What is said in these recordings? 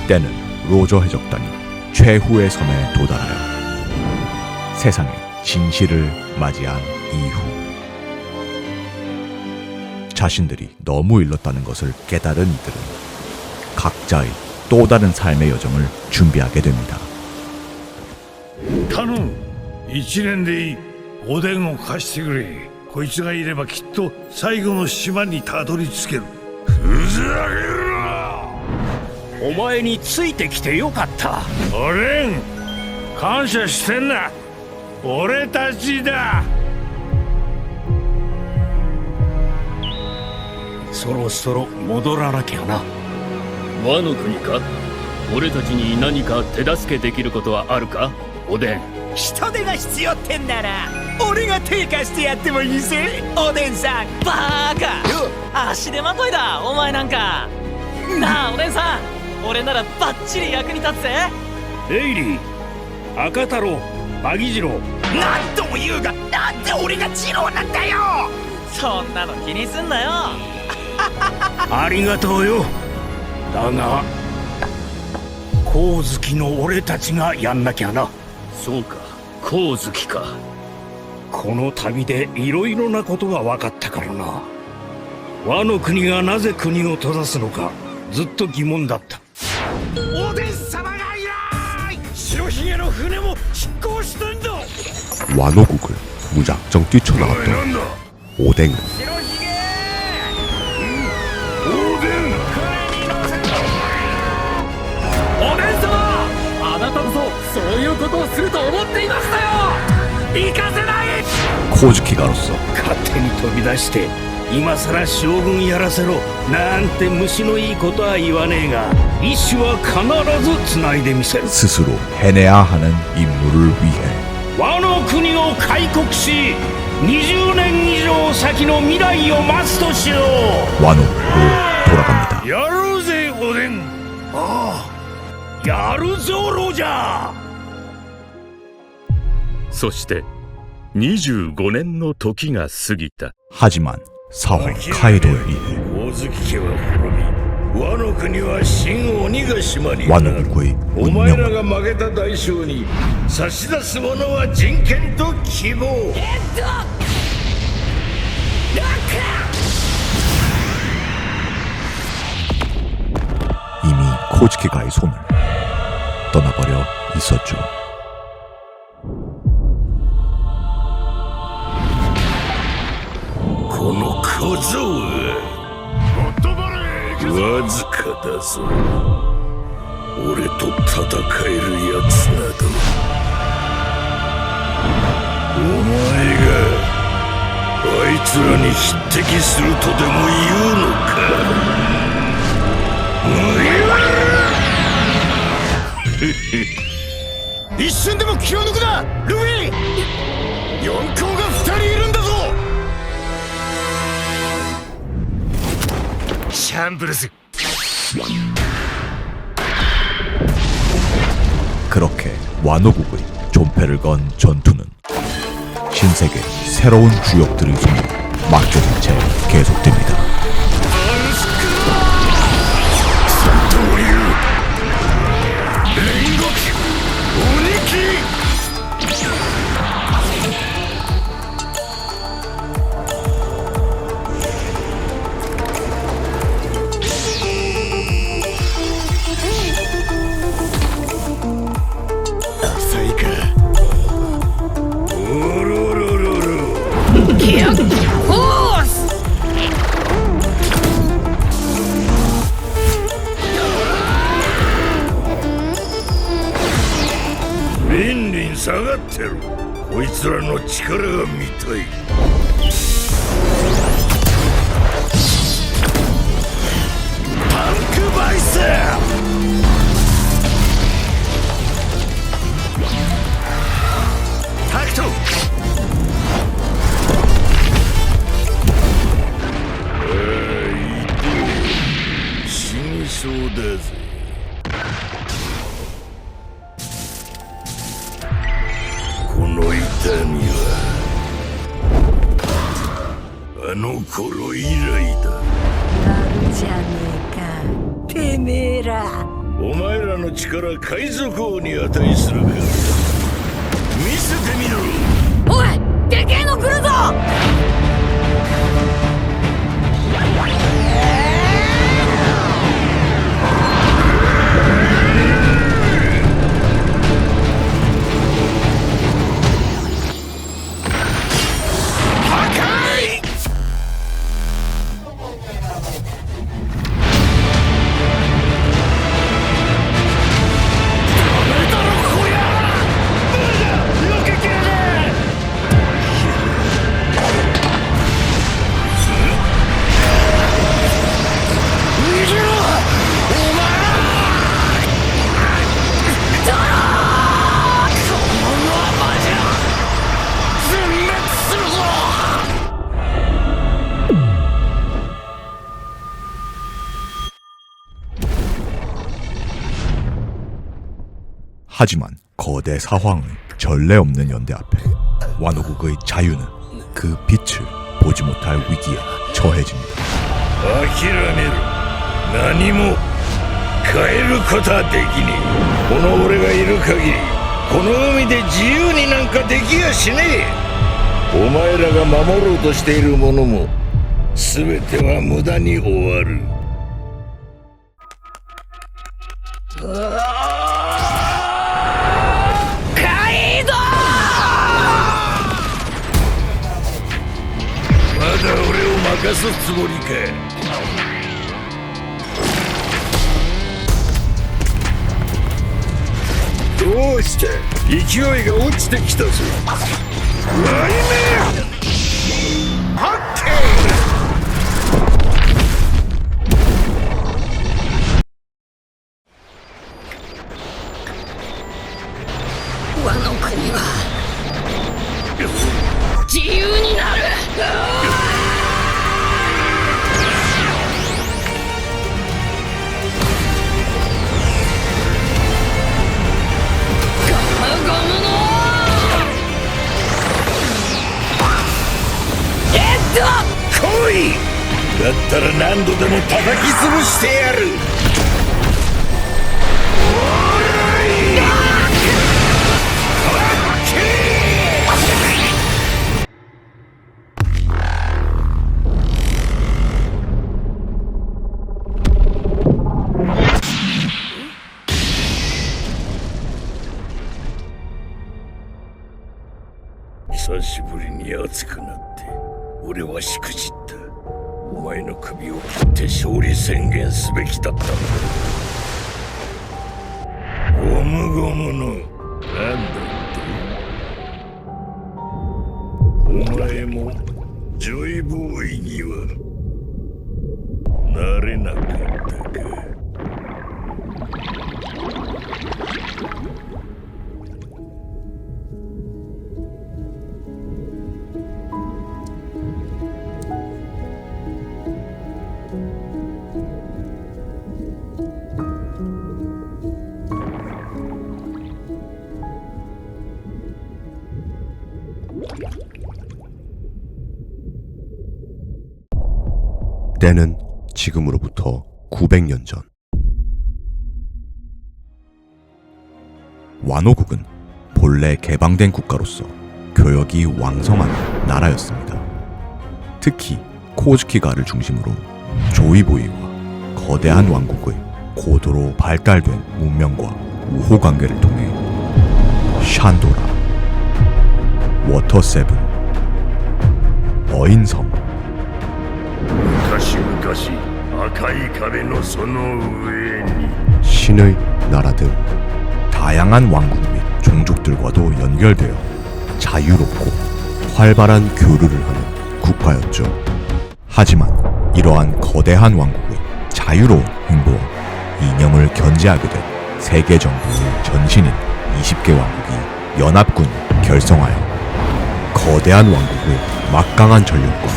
때는 로저 해적단이 최후의 섬에 도달하여 세상의 진실을 맞이한 이후 자신들이 너무 일렀다는 것을 깨달은 이들은 각자의 또 다른 삶의 여정을 준비하게 됩니다. 頼む1年でいいおでんを貸してくれこいつがいればきっと最後の島にたどり着けるふざけるなお前についてきてよかったおでん感謝してんな俺たちだそろそろ戻らなきゃな和の国か俺たちに何か手助けできることはあるかおでん人手が必要ってんなら俺が手貸してやってもいいぜおでんさんバーカ足手まといだお前なんかなあおでんさん俺ならバッチリ役に立つぜレイリー赤太郎バギジロー何とも言うがなんで俺がジローなんだよそんなの気にすんなよありがとうよだが光月の俺たちがやんなきゃなそうか光月かこの旅でいろいろなことが分かったからな和の国がなぜ国を閉ざすのかずっと疑問だったおでん様がいない白ひげの船も出港したんだ 완호국을 무작정 뛰쳐나왔던 오뎅은 白ひげおでん様あなたこそそういうことをすると思っていましたよ行かせない 코즈키가로서 勝手に飛び出して今さら将軍やらせろなんて虫のいいことは言わねえが意志は必ずつないでみせる 스스로 해내야 하는 임무를 위해 和の国を開国し20年以上先の未来を待つとしよう 완호국으로 돌아갑니다. やろうぜおでんああやるぞロジャーそして25年の時が過ぎた 하지만 사황 카이도에 의해 光月家は滅び和の国は新鬼ヶ島になる 완호국의 お前ら 운명은 が負けた代償に差し出すものは人権と希望 이미 코즈키가의 손을 떠나버려 있었죠.この小僧がわずかだぞ俺と戦えるやつなどお前があいつらに匹敵するとでも言うのか一瞬でも気を抜くなルフィ四皇が2人いるんだぞシャンブルズ 그렇게 완호국의 존폐를 건 전투는 신세계 새로운 주역들의 손에 맡겨진 채 계속됩니다.凛々下がってるこいつらの力が見たいパンクバイセタクト死にそうだぜこの痛みはあの頃以来だあるじゃねえかてめえらおお前らの力海賊王に値するか。見せてみろ。おい、でけえの来るぞ。하지만 거대 사황의 전례 없는 연대 앞에 완호국의 자유는 그 빛을 보지 못할 위기에 처해집니다. 諦めろ。何も変えることはできねえ。この俺がいる限りこの海で自由になんかできやしねえ。お前らが守ろうとしているものも全ては無駄に終わる。まだ俺を任すつもりか。どうして勢いが落ちてきたぞ。雷鳴はっけワノ国は自由になる。来い。だったら何度でも叩き潰してやる。久しぶりに熱くなって俺はしくじった。お前の首を切って勝利宣言すべきだったんだ。ゴムゴムのなんだってお前もジョイボーイにはなれなかったか。때는 지금으로부터 900년 전. 완호국은 본래 개방된 국가로서 교역이 왕성한 나라였습니다. 특히 코즈키가를 중심으로 조이보이와 거대한 왕국의 고도로 발달된 문명과 우호 관계를 통해 샨도라, 워터세븐, 어인섬, 昔々赤い壁のその上に 신의 나라 등 다양한 왕국 및 종족들과도 연결되어 자유롭고 활발한 교류를 하는 국가였죠. 하지만 이러한 거대한 왕국의 자유로운 행보와 이념을 견제하게 된 세계 정부의 전신인 20개 왕국이 연합군을 결성하여 거대한 왕국의 막강한 전력과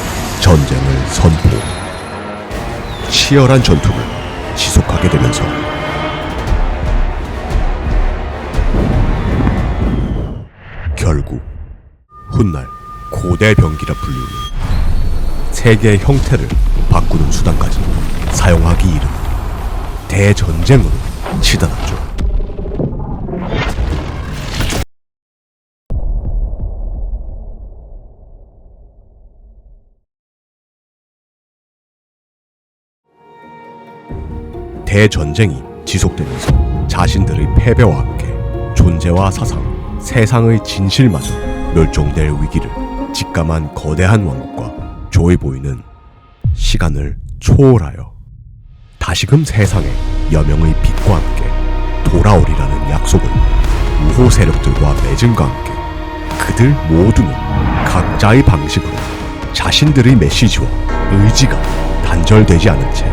전쟁을 선포. 치열한 전투를 지속하게 되면서 결국 훗날 고대 병기라 불리우는 세계의 형태를 바꾸는 수단까지 사용하기 이른 대전쟁으로 치닫았죠. 대전쟁이 지속되면서 자신들의 패배와 함께 존재와 사상, 세상의 진실마저 멸종될 위기를 직감한 거대한 왕국과 조이보이는 시간을 초월하여 다시금 세상에 여명의 빛과 함께 돌아오리라는 약속을 우호 세력들과 맺음과 함께 그들 모두는 각자의 방식으로 자신들의 메시지와 의지가 단절되지 않은 채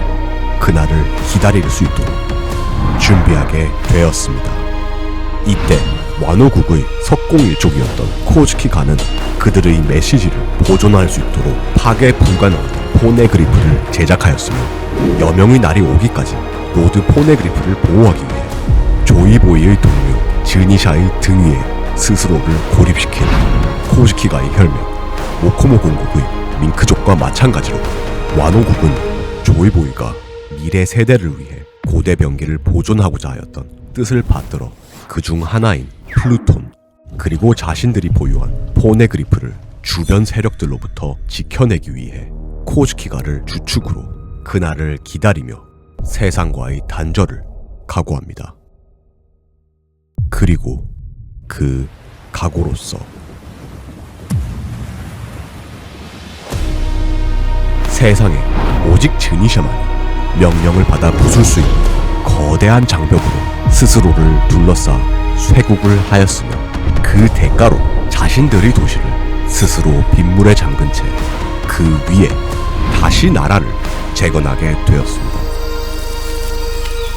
그날을 기다릴 수 있도록 준비하게 되었습니다. 이때 와노국의 석공일족이었던 코즈키가는 그들의 메시지를 보존할 수 있도록 파괴 불가능한 포네그리프를 제작하였으며 여명의 날이 오기까지 모두 포네그리프를 보호하기 위해 조이보이의 동료 즈니샤의 등 위에 스스로를 고립시킨 코즈키가의 혈맹 모코모 공국의 밍크족과 마찬가지로 와노국은 조이보이가 미래 세대를 위해 고대 병기를 보존하고자 하였던 뜻을 받들어 그중 하나인 플루톤 그리고 자신들이 보유한 포네그리프를 주변 세력들로부터 지켜내기 위해 코즈키가를 주축으로 그날을 기다리며 세상과의 단절을 각오합니다. 그리고 그 각오로서 세상에 오직 즈니샤만이 명령을 받아 부술 수 있는 거대한 장벽으로 스스로를 둘러싸 쇄국을 하였으며 그 대가로 자신들의 도시를 스스로 빗물에 잠근 채 그 위에 다시 나라를 재건하게 되었습니다.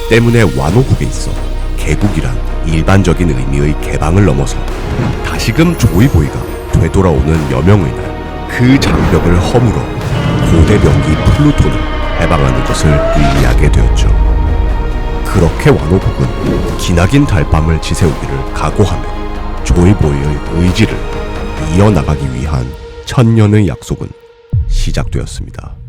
때문에 와노국에 있어 개국이란 일반적인 의미의 개방을 넘어서 다시금 조이보이가 되돌아오는 여명의 날 그 장벽을 허물어 고대 병기 플루톤을 해방하는 것을 의미하게 되었죠. 그렇게 와노국은 기나긴 달밤을 지새우기를 각오하며 조이보이의 의지를 이어나가기 위한 천년의 약속은 시작되었습니다.